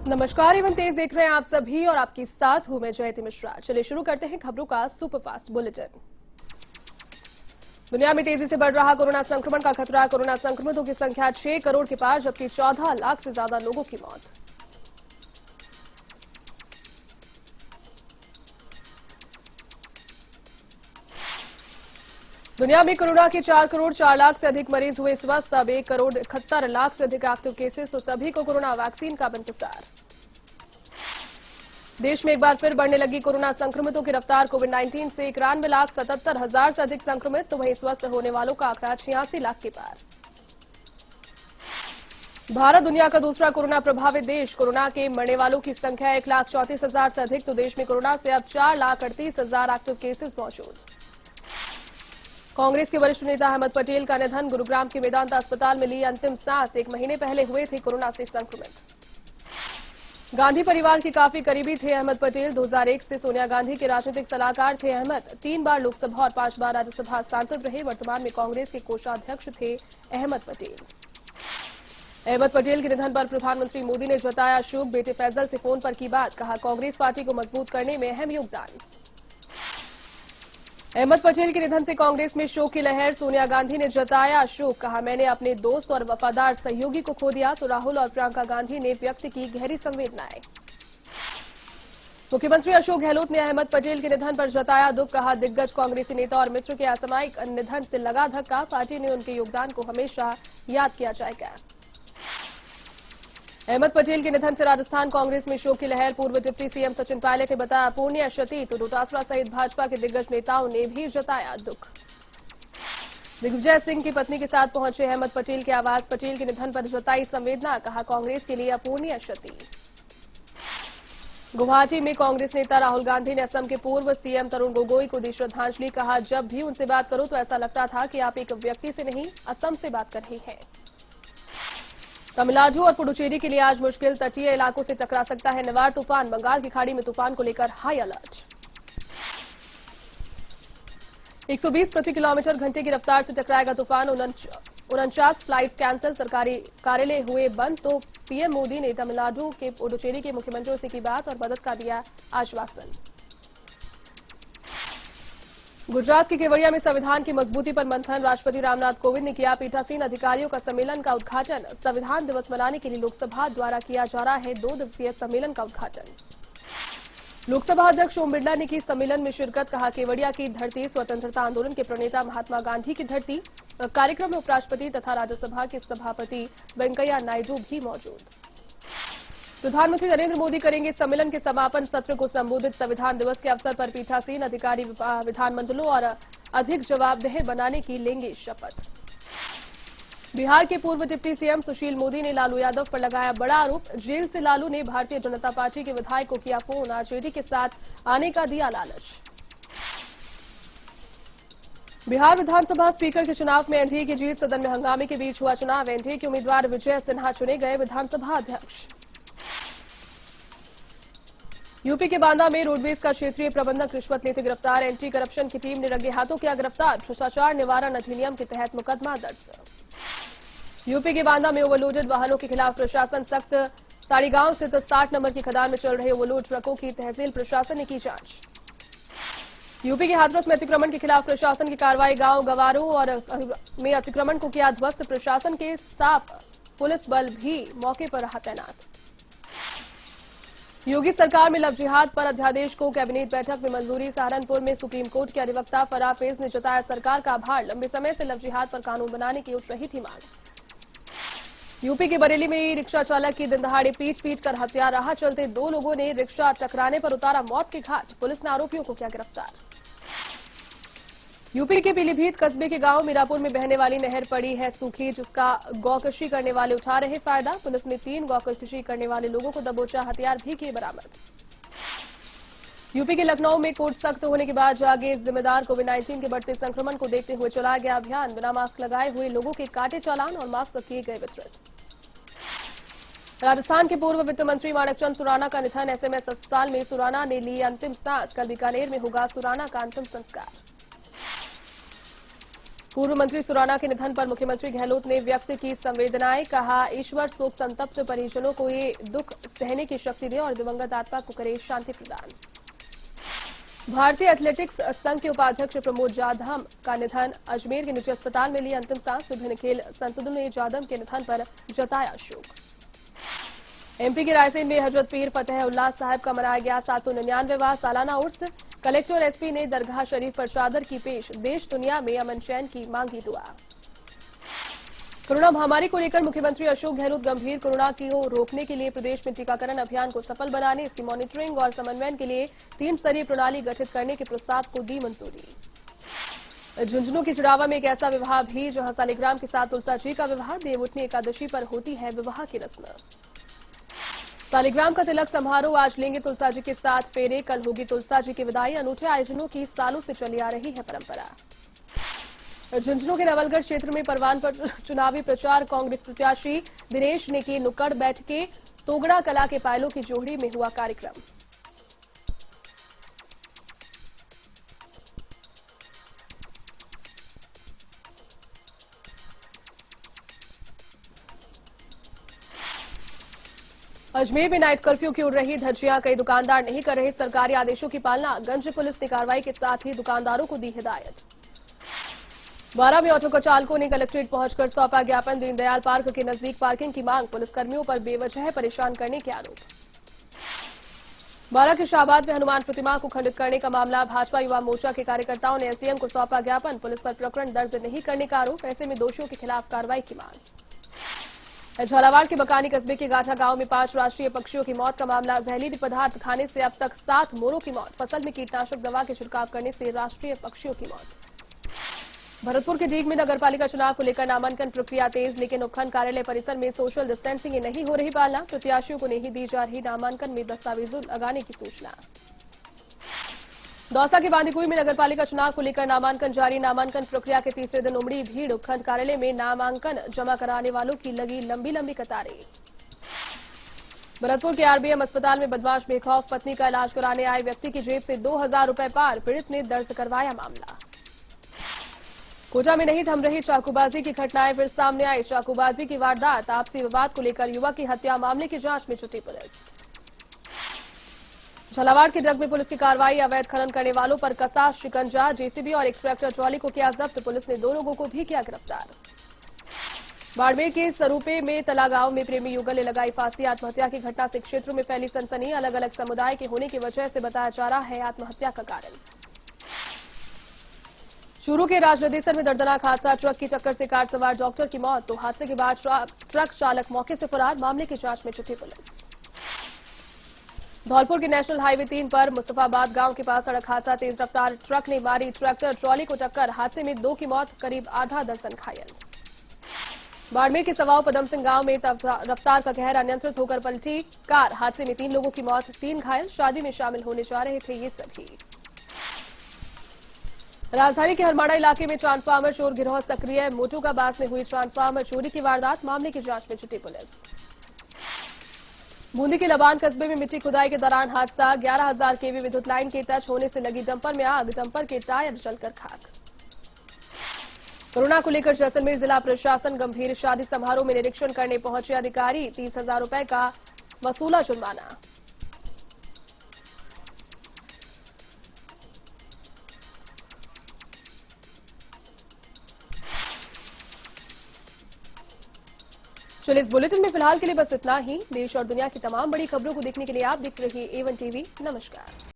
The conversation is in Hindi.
नमस्कार, एवं तेज देख रहे हैं आप सभी और आपके साथ हूं मैं जयती मिश्रा। चलिए शुरू करते हैं खबरों का सुपरफास्ट बुलेटिन। दुनिया में तेजी से बढ़ रहा कोरोना संक्रमण का खतरा। कोरोना संक्रमितों की संख्या 6 करोड़ के पार, जबकि 14 लाख से ज्यादा लोगों की मौत। दुनिया में कोरोना के 4 करोड़ 4 लाख से अधिक मरीज हुए स्वस्थ। अब 1 करोड़ 71 लाख से अधिक एक्टिव केसेस, तो सभी को कोरोना वैक्सीन का इंतजार। देश में एक बार फिर बढ़ने लगी कोरोना संक्रमितों की रफ्तार। कोविड-19 से 91,77,000 से अधिक संक्रमित, तो वहीं स्वस्थ होने वालों का आंकड़ा 86 लाख के पार। भारत दुनिया का दूसरा कोरोना प्रभावित देश। कोरोना के मरने वालों की संख्या 1,34,000 से अधिक, तो देश में कोरोना से अब 4,38,000 एक्टिव केसेस मौजूद। कांग्रेस के वरिष्ठ नेता अहमद पटेल का निधन। गुरुग्राम के मेदांता अस्पताल में ली अंतिम सांस। 1 महीने पहले हुए थे कोरोना से संक्रमित। गांधी परिवार के काफी करीबी थे अहमद पटेल। 2001 से सोनिया गांधी के राजनीतिक सलाहकार थे अहमद। 3 बार लोकसभा और 5 बार राज्यसभा सांसद रहे। वर्तमान में कांग्रेस के कोषाध्यक्ष थे अहमद पटेल। अहमद पटेल के निधन पर प्रधानमंत्री मोदी ने जताया शोक। बेटे फैजल से फोन पर की बात, कहा कांग्रेस पार्टी को मजबूत करने में अहम योगदान। अहमद पटेल के निधन से कांग्रेस में शोक की लहर। सोनिया गांधी ने जताया शोक, कहा मैंने अपने दोस्त और वफादार सहयोगी को खो दिया। तो राहुल और प्रियंका गांधी ने व्यक्त की गहरी संवेदनाएं। मुख्यमंत्री अशोक गहलोत ने अहमद पटेल के निधन पर जताया दुख, कहा दिग्गज कांग्रेसी नेता और मित्र के असामयिक निधन से लगा धक्का। पार्टी ने उनके योगदान को हमेशा याद किया जाएगा। अहमद पटेल के निधन से राजस्थान कांग्रेस में शोक की लहर। पूर्व डिप्टी सीएम सचिन पायलट ने बताया अपूर्णीय क्षति, तो डोटासरा सहित भाजपा के दिग्गज नेताओं ने भी जताया दुख। दिग्विजय सिंह की पत्नी के साथ पहुंचे अहमद पटेल के आवास। पटेल के निधन पर जताई संवेदना, कहा कांग्रेस के लिए अपूर्णीय क्षति। गुवाहाटी में कांग्रेस नेता राहुल गांधी ने असम के पूर्व सीएम तरुण गोगोई को दी श्रद्धांजलि। कहा जब भी उनसे बात करो तो ऐसा लगता था कि आप एक व्यक्ति से नहीं, असम से बात कर रहे हैं। तमिलनाडु और पुडुचेरी के लिए आज मुश्किल। तटीय इलाकों से टकरा सकता है निवार तूफान। बंगाल की खाड़ी में तूफान को लेकर हाई अलर्ट। 120 प्रति किलोमीटर घंटे की रफ्तार से टकराएगा तूफान। 49 फ्लाइट्स कैंसिल, सरकारी कार्यालय हुए बंद। तो पीएम मोदी ने तमिलनाडु के पुडुचेरी के मुख्यमंत्रियों से की बात और मदद का दिया आश्वासन। गुजरात के केवड़िया में संविधान की मजबूती पर मंथन। राष्ट्रपति रामनाथ कोविंद ने किया पीठासीन अधिकारियों का सम्मेलन का उद्घाटन। संविधान दिवस मनाने के लिए लोकसभा द्वारा किया जा रहा है 2 दिवसीय सम्मेलन का उद्घाटन। लोकसभा अध्यक्ष ओम बिरला ने की सम्मेलन में शिरकत, कहा केवड़िया की धरती स्वतंत्रता आंदोलन के प्रणेता महात्मा गांधी की धरती। कार्यक्रम में उपराष्ट्रपति तथा राज्यसभा के सभापति वेंकैया नायडू भी मौजूद। प्रधानमंत्री नरेंद्र मोदी करेंगे सम्मेलन के समापन सत्र को संबोधित। संविधान दिवस के अवसर पर पीठासीन अधिकारी विधानमंडलों और अधिक जवाबदेह बनाने की लेंगे शपथ। बिहार के पूर्व डिप्टी सीएम सुशील मोदी ने लालू यादव पर लगाया बड़ा आरोप। जेल से लालू ने भारतीय जनता पार्टी के विधायक को किया फोन। आरजेडी के साथ आने का दिया लालच। बिहार विधानसभा स्पीकर के चुनाव में एनडीए की जीत। सदन में हंगामे के बीच हुआ चुनाव। एनडीए के उम्मीदवार विजय सिन्हा चुने गए विधानसभा अध्यक्ष। यूपी के बांदा में रोडवेज का क्षेत्रीय प्रबंधक रिश्वत लेते गिरफ्तार। एंटी करप्शन की टीम ने रंगे हाथों किया गिरफ्तार। भ्रष्टाचार निवारण अधिनियम के तहत मुकदमा दर्ज। यूपी के बांदा में ओवरलोडेड वाहनों के खिलाफ प्रशासन सख्त। साड़ीगांव स्थित 60 नंबर की खदान में चल रहे ओवरलोड ट्रकों की तहसील प्रशासन ने की जांच। यूपी के हाथरस में अतिक्रमण के खिलाफ प्रशासन की कार्रवाई। गांव गवारों और में अतिक्रमण को किया ध्वस्त। प्रशासन के साथ पुलिस बल भी मौके पर रहा तैनात। योगी सरकार में लव जिहाद पर अध्यादेश को कैबिनेट बैठक में मंजूरी। सहारनपुर में सुप्रीम कोर्ट के अधिवक्ता फराह फैज ने जताया सरकार का आभार। लंबे समय से लव जिहाद पर कानून बनाने की उठ रही थी मांग। यूपी के बरेली में रिक्शा चालक की दिन दहाड़े पीट कर हत्या। राह चलते 2 लोगों ने रिक्शा टकराने पर उतारा मौत के घाट। पुलिस ने आरोपियों को किया गिरफ्तार। यूपी के पीलीभीत कस्बे के गांव मीरापुर में बहने वाली नहर पड़ी है सूखी, जिसका गौकशी करने वाले उठा रहे फायदा। पुलिस ने 3 गौकशी करने वाले लोगों को दबोचा। हथियार भी किए बरामद। यूपी के लखनऊ में कोर्ट सख्त होने के बाद जागे जिम्मेदार। कोविड-19 के बढ़ते संक्रमण को देखते हुए चलाया गया अभियान। बिना मास्क लगाए हुए लोगों के काटे चालान और मास्क किए गए वितरित। राजस्थान के पूर्व वित्त मंत्री माणकचंद सुराना का निधन। एसएमएस अस्पताल में सुराना ने ली अंतिम सांस। कल बीकानेर में होगा सुराना का अंतिम संस्कार। पूर्व मंत्री सुराना के निधन पर मुख्यमंत्री गहलोत ने व्यक्त की संवेदनाएं। कहा, ईश्वर शोक संतप्त परिजनों को ये दुख सहने की शक्ति दे और दिवंगत आत्मा को करे शांति प्रदान। भारतीय एथलेटिक्स संघ के उपाध्यक्ष प्रमोद जाधव का निधन। अजमेर के निजी अस्पताल में ली अंतिम सांस। विभिन्न खेल संसदों ने जाधव के निधन पर जताया शोक। एमपी के रायसेन में हजरत पीर फतेह उल्लाह साहब का मनाया गया 799वां सालाना उर्स। कलेक्टर और एसपी ने दरगाह शरीफ पर चादर की पेश। देश दुनिया में अमन चैन की मांगी दुआ। कोरोना महामारी को लेकर मुख्यमंत्री अशोक गहलोत गंभीर। कोरोना को रोकने के लिए प्रदेश में टीकाकरण अभियान को सफल बनाने, इसकी मॉनिटरिंग और समन्वयन के लिए 3 स्तरीय प्रणाली गठित करने के प्रस्ताव को दी मंजूरी। झुंझुनू की चिड़ावा में एक ऐसा विवाह भी जहां सालिग्राम के साथ तुलसा जी का विवाह। देवउठनी एकादशी पर होती है विवाह की रस्म। सालिग्राम का तिलक समारोह आज लेंगे तुलसा जी के साथ फेरे। कल होगी तुलसा जी की विदाई। अनूठे आयोजनों की सालों से चली आ रही है परंपरा। झुंझुनू के नवलगढ़ क्षेत्र में परवान पर चुनावी प्रचार। कांग्रेस प्रत्याशी दिनेश ने की नुक्कड़ बैठकें। तोगड़ा कला के पायलों की जोड़ी में हुआ कार्यक्रम। अजमेर में नाइट कर्फ्यू की उड़ रही धज्जियां। कई दुकानदार नहीं कर रहे सरकारी आदेशों की पालना। गंज पुलिस ने कार्रवाई के साथ ही दुकानदारों को दी हिदायत। बारा में ऑटो चालकों ने कलेक्ट्रेट पहुंचकर सौंपा ज्ञापन। दीनदयाल पार्क के नजदीक पार्किंग की मांग। पुलिसकर्मियों पर बेवजह परेशान करने के आरोप। बारा के शाहबाद में हनुमान प्रतिमा को खंडित करने का मामला। भाजपा युवा मोर्चा के कार्यकर्ताओं ने एसडीएम को सौंपा ज्ञापन। पुलिस पर प्रकरण दर्ज नहीं करने का आरोप। ऐसे में दोषियों के खिलाफ कार्रवाई की मांग। झालावाड़ के बकानी कस्बे के गाठा गांव में 5 राष्ट्रीय पक्षियों की मौत का मामला। जहरीली पदार्थ खाने से अब तक 7 मोरों की मौत। फसल में कीटनाशक दवा के छिड़काव करने से राष्ट्रीय पक्षियों की मौत। भरतपुर के डीग में नगरपालिका चुनाव को लेकर नामांकन प्रक्रिया तेज, लेकिन उपखंड कार्यालय परिसर में सोशल डिस्टेंसिंग नहीं हो रही पालना। प्रत्याशियों को नहीं दी जा रही नामांकन में दस्तावेजों लगाने की सूचना। दौसा के बांदीकुई में नगरपालिका चुनाव को लेकर नामांकन जारी। नामांकन प्रक्रिया के तीसरे दिन उमड़ी भीड़। उपखंड कार्यालय में नामांकन जमा कराने वालों की लगी लंबी लंबी कतारें। भरतपुर के आरबीएम अस्पताल में बदमाश बेखौफ पत्नी का इलाज कराने आए व्यक्ति की जेब से 2000 रुपए पार। पीड़ित ने दर्ज करवाया मामला। कोटा में नहीं थम रही चाकूबाजी की घटनाएं फिर सामने आई। चाकूबाजी की वारदात। आपसी विवाद को लेकर युवक की हत्या। मामले की जांच में जुटी पुलिस। झालावाड़ के जग में पुलिस की कार्रवाई। अवैध खनन करने वालों पर कसा शिकंजा। जेसीबी और एक ट्रैक्टर ट्रॉली को किया जब्त। पुलिस ने 2 लोगों को भी किया गिरफ्तार। बाड़मेर के सरूपे में तला गांव में प्रेमी युगल ने लगाई फांसी। आत्महत्या की घटना से क्षेत्र में फैली सनसनी। अलग अलग समुदाय के होने की वजह से बताया जा रहा है आत्महत्या का कारण। चूरू के राजनंदेसर में दर्दनाक हादसा। ट्रक की टक्कर से कार सवार डॉक्टर की मौत। तो हादसे के बाद ट्रक चालक मौके से फरार। मामले की जांच में जुटी पुलिस। धौलपुर के नेशनल हाईवे 3 पर मुस्तफाबाद गांव के पास सड़क हादसा। तेज रफ्तार ट्रक ने मारी ट्रैक्टर ट्रॉली को टक्कर। हादसे में 2 की मौत, करीब आधा दर्जन घायल। बाड़मेर के सवाओ पदम सिंह गांव में रफ्तार का कहर। अनियंत्रित होकर पलटी कार। हादसे में 3 लोगों की मौत, 3 घायल। शादी में शामिल होने जा रहे थे ये सभी। राजधानी के हरमाड़ा इलाके में ट्रांसफार्मर चोर गिरोह सक्रिय। मोटू का बास में हुई ट्रांसफार्मर चोरी की वारदात। मामले की जांच में जुटी पुलिस। बूंदी के लबान कस्बे में मिट्टी खुदाई के दौरान हादसा। 11,000 केवी विद्युत लाइन के टच होने से लगी डंपर में आग। डंपर के टायर जलकर खाक। कोरोना को लेकर जैसलमेर जिला प्रशासन गंभीर। शादी समारोह में निरीक्षण करने पहुंचे अधिकारी। 30,000 रुपए का वसूला जुर्माना। चलिए इस बुलेटिन में फिलहाल के लिए बस इतना ही। देश और दुनिया की तमाम बड़ी खबरों को देखने के लिए आप देख रहिए A1 टीवी। नमस्कार।